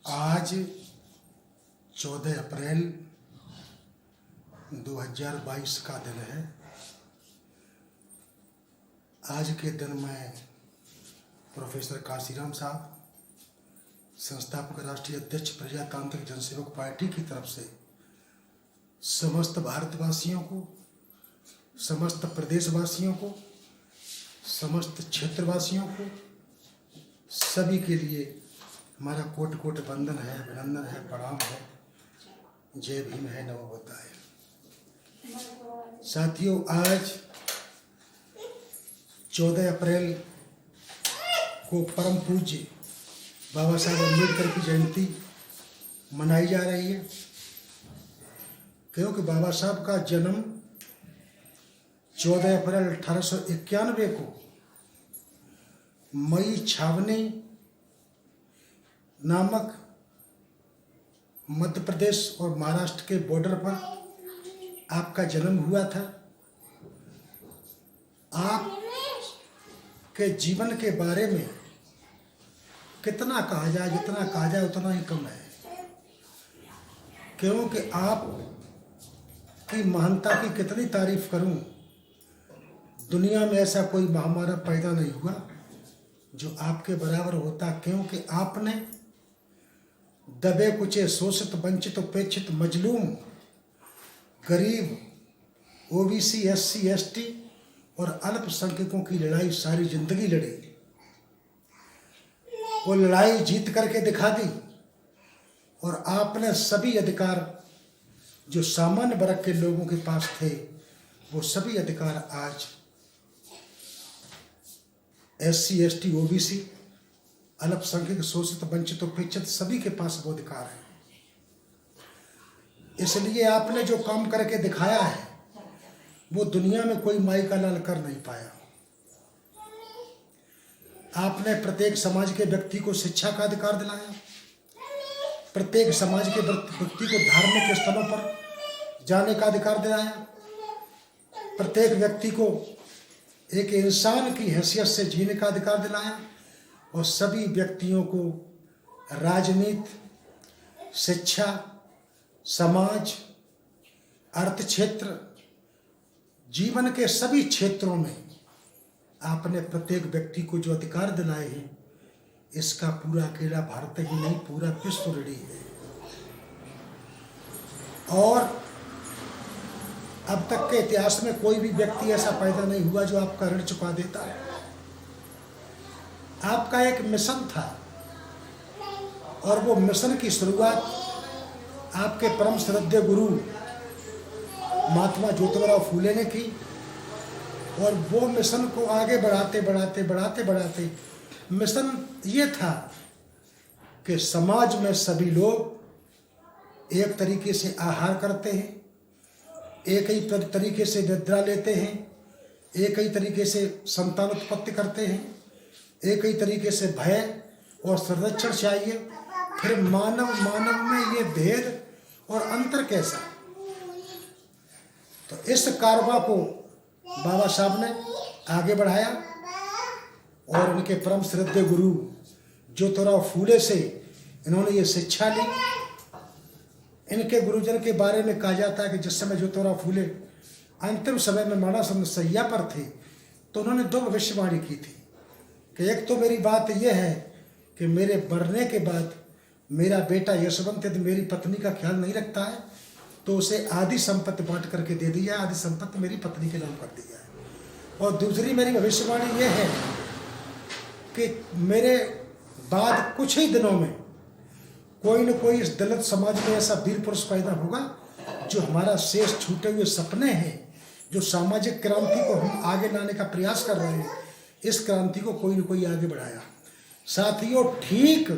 आज 14 अप्रैल 2022 का दिन है। आज के दिन में प्रोफेसर काशीराम साहब, संस्थापक राष्ट्रीय अध्यक्ष प्रजातांत्रिक जनसेवक पार्टी की तरफ से समस्त भारतवासियों को, समस्त प्रदेशवासियों को, समस्त क्षेत्रवासियों को, सभी के लिए हमारा कोटि कोटि वंदन है, अभिनंदन है, प्रणाम है। जय भीम है, नमो बुद्धाय। साथियों, आज 14 अप्रैल को परम पूज्य बाबा साहब अम्बेडकर की जयंती मनाई जा रही है, क्योंकि बाबा साहब का जन्म 14 अप्रैल 1891 को मई छावनी नामक मध्य प्रदेश और महाराष्ट्र के बॉर्डर पर आपका जन्म हुआ था। आप के जीवन के बारे में कितना कहा जाए, जितना कहा जाए उतना ही कम है, क्योंकि आप की महानता की कितनी तारीफ करूं। दुनिया में ऐसा कोई महामानव पैदा नहीं हुआ जो आपके बराबर होता, क्योंकि आपने दबे कुचे, शोषित, वंचित, उपेक्षित, मजलूम, गरीब, ओबीसी, एससी, एसटी और अल्पसंख्यकों की लड़ाई सारी जिंदगी लड़ी। वो लड़ाई जीत करके दिखा दी और आपने सभी अधिकार जो सामान्य वर्ग के लोगों के पास थे, वो सभी अधिकार आज एससी, एसटी, ओबीसी, अल्पसंख्यक, शोषित, वंचित, उपेक्षित सभी के पास वो अधिकार है। इसलिए आपने जो काम करके दिखाया है वो दुनिया में कोई माई का लाल कर नहीं पाया। आपने प्रत्येक समाज के व्यक्ति को शिक्षा का अधिकार दिलाया, प्रत्येक समाज के व्यक्ति को धार्मिक स्थलों पर जाने का अधिकार दिलाया, प्रत्येक व्यक्ति को एक इंसान की हैसियत से जीने का अधिकार दिलाया और सभी व्यक्तियों को राजनीति, शिक्षा, समाज, अर्थ क्षेत्र, जीवन के सभी क्षेत्रों में आपने प्रत्येक व्यक्ति को जो अधिकार दिलाए हैं, इसका पूरा अकेला भारत ही नहीं, पूरा विश्व ऋणी है। और अब तक के इतिहास में कोई भी व्यक्ति ऐसा पैदा नहीं हुआ जो आपका ऋण चुका देता है। आपका एक मिशन था और वो मिशन की शुरुआत आपके परम श्रद्धेय गुरु महात्मा ज्योतिबा फूले ने की और वो मिशन को आगे बढ़ाते मिशन ये था कि समाज में सभी लोग एक तरीके से आहार करते हैं, एक ही तरीके से निद्रा लेते हैं, एक ही तरीके से संतान उत्पत्ति करते हैं, एक ही तरीके से भय और संरक्षण चाहिए। फिर मानव में ये भेद और अंतर कैसा? तो इस कारवा को बाबा साहब ने आगे बढ़ाया और उनके परम श्रद्धेय गुरु ज्योतिबा फूले से इन्होंने ये शिक्षा ली। इनके गुरुजन के बारे में कहा जाता है कि जिस समय ज्योतिबा फूले अंतिम समय में मरणशैया पर थे तो उन्होंने दो भविष्यवाणी की थी कि एक तो मेरी बात यह है कि मेरे मरने के बाद मेरा बेटा यशवंत यदि मेरी पत्नी का ख्याल नहीं रखता है तो उसे आधी संपत्ति बांट करके दे दिया, आधी संपत्ति मेरी पत्नी के नाम कर दिया है। और दूसरी मेरी भविष्यवाणी यह है कि मेरे बाद कुछ ही दिनों में कोई न कोई इस दलित समाज में ऐसा वीर पुरुष पैदा होगा जो हमारा शेष छूटे हुए सपने हैं, जो सामाजिक क्रांति को हम आगे लाने का प्रयास कर रहे हैं, इस क्रांति को कोई न कोई आगे बढ़ाया। साथियों, ठीक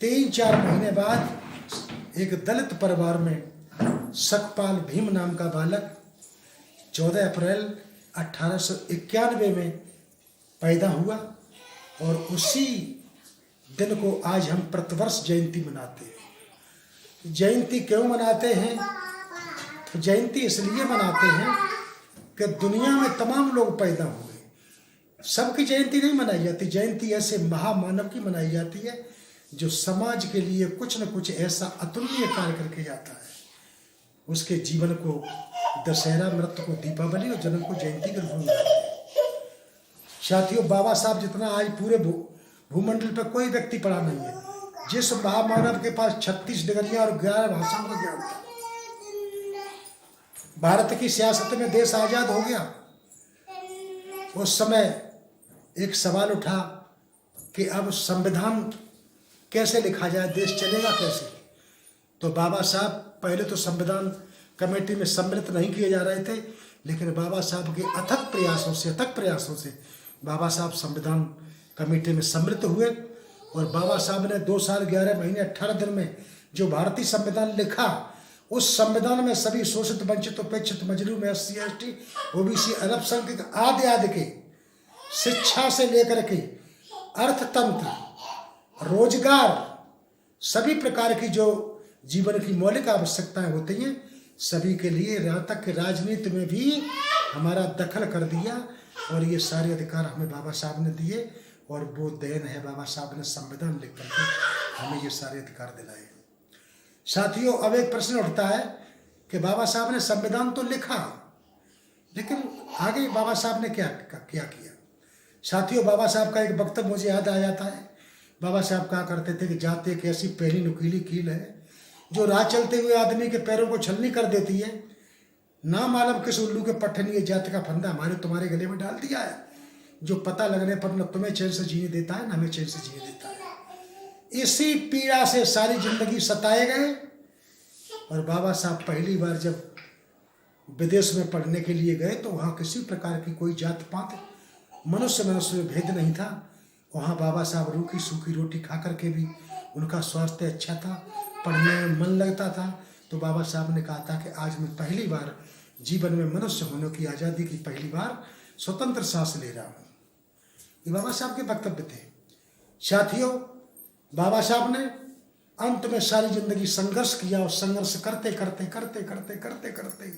3-4 महीने बाद एक दलित परिवार में सकपाल भीम नाम का बालक 14 अप्रैल 1891 में पैदा हुआ और उसी दिन को आज हम प्रतिवर्ष जयंती मनाते हैं। जयंती क्यों मनाते हैं? तो जयंती इसलिए मनाते हैं कि दुनिया में तमाम लोग पैदा हुए, सबकी जयंती नहीं मनाई जाती। जयंती ऐसे महामानव की मनाई जाती है जो समाज के लिए कुछ न कुछ ऐसा अतुलनीय कार्य करके जाता है, उसके जीवन को दशहरा, मृत्यु को दीपावली और जन्म को जयंती के रूप में मनाते हैं। साथियों, बाबा साहब जितना आज पूरे भूमंडल पर कोई व्यक्ति पढ़ा नहीं है। जिस महामानव के पास 36 डिग्रियां और 11 भाषाओं का ज्ञान था, भारत की सियासत में देश आजाद हो गया, उस समय एक सवाल उठा कि अब संविधान कैसे लिखा जाए, देश चलेगा कैसे। तो बाबा साहब पहले तो संविधान कमेटी में सम्मिलित नहीं किए जा रहे थे, लेकिन बाबा साहब के अथक प्रयासों से बाबा साहब संविधान कमेटी में सम्मिलित हुए और बाबा साहब ने 2 साल 11 महीने 18 दिन में जो भारतीय संविधान लिखा, उस संविधान में सभी शोषित, वंचित, उपेक्षित, मजलूम, SC, ST, OBC, अल्पसंख्यक आदि के शिक्षा से लेकर के अर्थतंत्र, रोजगार, सभी प्रकार की जो जीवन की मौलिक आवश्यकताएं होती हैं, सभी के लिए, यहाँ तक कि राजनीति में भी हमारा दखल कर दिया और ये सारे अधिकार हमें बाबा साहब ने दिए और वो देन है बाबा साहब ने संविधान लिख करके हमें ये सारे अधिकार दिलाए। साथियों, अब एक प्रश्न उठता है कि बाबा साहब ने संविधान तो लिखा, लेकिन आगे बाबा साहब ने क्या किया। साथियों, बाबा साहब का एक वक्तव्य मुझे याद आ जाता है। बाबा साहब कहा करते थे कि जात एक ऐसी पहली नुकीली कील है जो राह चलते हुए आदमी के पैरों को छलनी कर देती है। ना मालूम किस उल्लू के पट्टे ने ये जात का फंदा हमारे तुम्हारे गले में डाल दिया है, जो पता लगने पर न तुम्हें चैन से जीने देता है, न हमें चैन से जीने देता है। इसी पीड़ा से सारी जिंदगी सताए गए और बाबा साहब पहली बार जब विदेश में पढ़ने के लिए गए तो वहाँ किसी प्रकार की कोई जात पात, मनुष्य में भेद नहीं था। वहाँ बाबा साहब रूखी सूखी रोटी खा करके भी उनका स्वास्थ्य अच्छा था, पढ़ने में मन लगता था। तो बाबा साहब ने कहा था कि आज मैं पहली बार जीवन में मनुष्य होने की आज़ादी की पहली बार स्वतंत्र सांस ले रहा हूँ। ये बाबा साहब के वक्तव्य थे। साथियों, बाबा साहब ने अंत में सारी जिंदगी संघर्ष किया और संघर्ष करते करते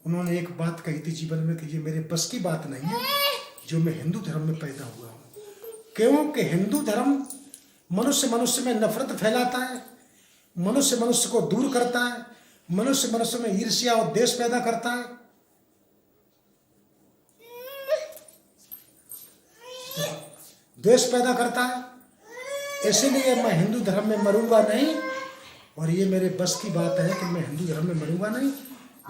उन्होंने एक बात कही थी जीवन में कि ये मेरे बस की बात नहीं है जो मैं हिंदू धर्म में पैदा हुआ हूँ। क्योंकि हिंदू धर्म मनुष्य में नफरत फैलाता है, मनुष्य को दूर करता है, मनुष्य में ईर्ष्या और द्वेष पैदा करता है। द्वेष पैदा करता है। इसीलिए मैं हिंदू धर्म में मरूंगा नहीं और ये मेरे बस की बात है कि मैं हिंदू धर्म में मरूंगा नहीं,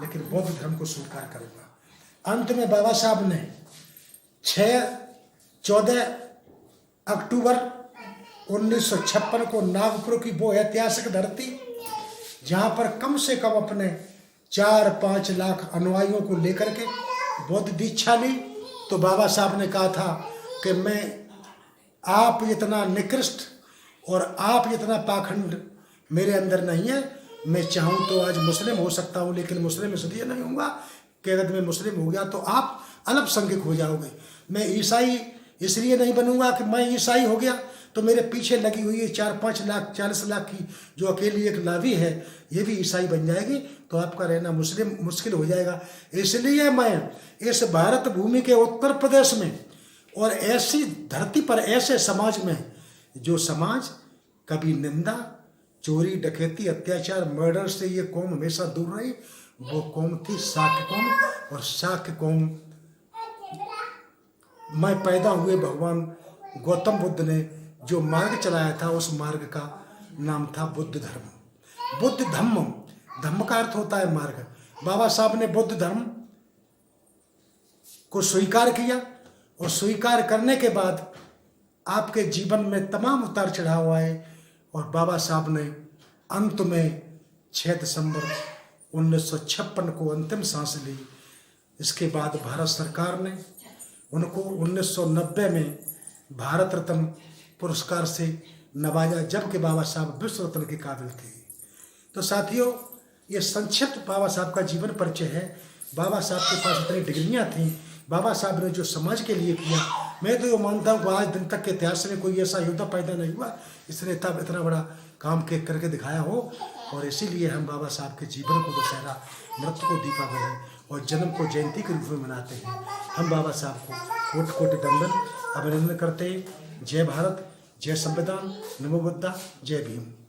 लेकिन बौद्ध धर्म को स्वीकार करूंगा। अंत में बाबा साहब ने 14 अक्टूबर 1956 को नागपुर की वो ऐतिहासिक धरती, जहाँ पर कम से कम अपने 4-5 लाख अनुयायियों को लेकर के बौद्ध दीक्षा ली, तो बाबा साहब ने कहा था कि मैं आप इतना निकृष्ट और आप इतना पाखंड मेरे अंदर नहीं है। मैं चाहूँ तो आज मुस्लिम हो सकता हूँ, लेकिन मुस्लिम इसलिए नहीं होऊंगा कि अगर मैं मुस्लिम हो गया तो आप अल्पसंख्यक हो जाओगे। मैं ईसाई इसलिए नहीं बनूंगा कि मैं ईसाई हो गया तो मेरे पीछे लगी हुई है 4-5 लाख 40 लाख की जो अकेली एक लावी है, ये भी ईसाई बन जाएगी, तो आपका रहना मुस्लिम मुश्किल हो जाएगा। इसलिए मैं इस भारत भूमि के उत्तर प्रदेश में और ऐसी धरती पर ऐसे समाज में, जो समाज कभी निंदा, चोरी, डकैती, अत्याचार, मर्डर से ये कौम हमेशा दूर रही, वो कौम थी शाक्य कौम। और शाक्य कौम में पैदा हुए भगवान गौतम बुद्ध ने जो मार्ग चलाया था, उस मार्ग का नाम था बुद्ध धर्म। बुद्ध धम्म, धम्म का अर्थ होता है मार्ग। बाबा साहब ने बुद्ध धर्म को स्वीकार किया और स्वीकार करने के बाद आपके जीवन में तमाम उतार चढ़ाव आए और बाबा साहब ने अंत में 6 दिसंबर 1956 को अंतिम सांस ली। इसके बाद भारत सरकार ने उनको 1990 में भारत रत्न पुरस्कार से नवाजा, जबकि बाबा साहब विश्व रत्न के काबिल थे। तो साथियों, ये संक्षिप्त बाबा साहब का जीवन परिचय है। बाबा साहब के पास इतनी डिग्रियां थीं, बाबा साहब ने जो समाज के लिए किया, मैं तो ये मानता हूँ कि आज दिन तक के इतिहास में कोई ऐसा योद्धा पैदा नहीं हुआ इसने इतना बड़ा काम करके दिखाया हो। और इसीलिए हम बाबा साहब के जीवन को दशहरा, मृत्यु को दीपावली और जन्म को जयंती के रूप में मनाते हैं। हम बाबा साहब को कोटि कोटि दंडन अभिनंदन करते हैं। जय भारत, जय संविधान, नमो बुद्धा, जय भीम।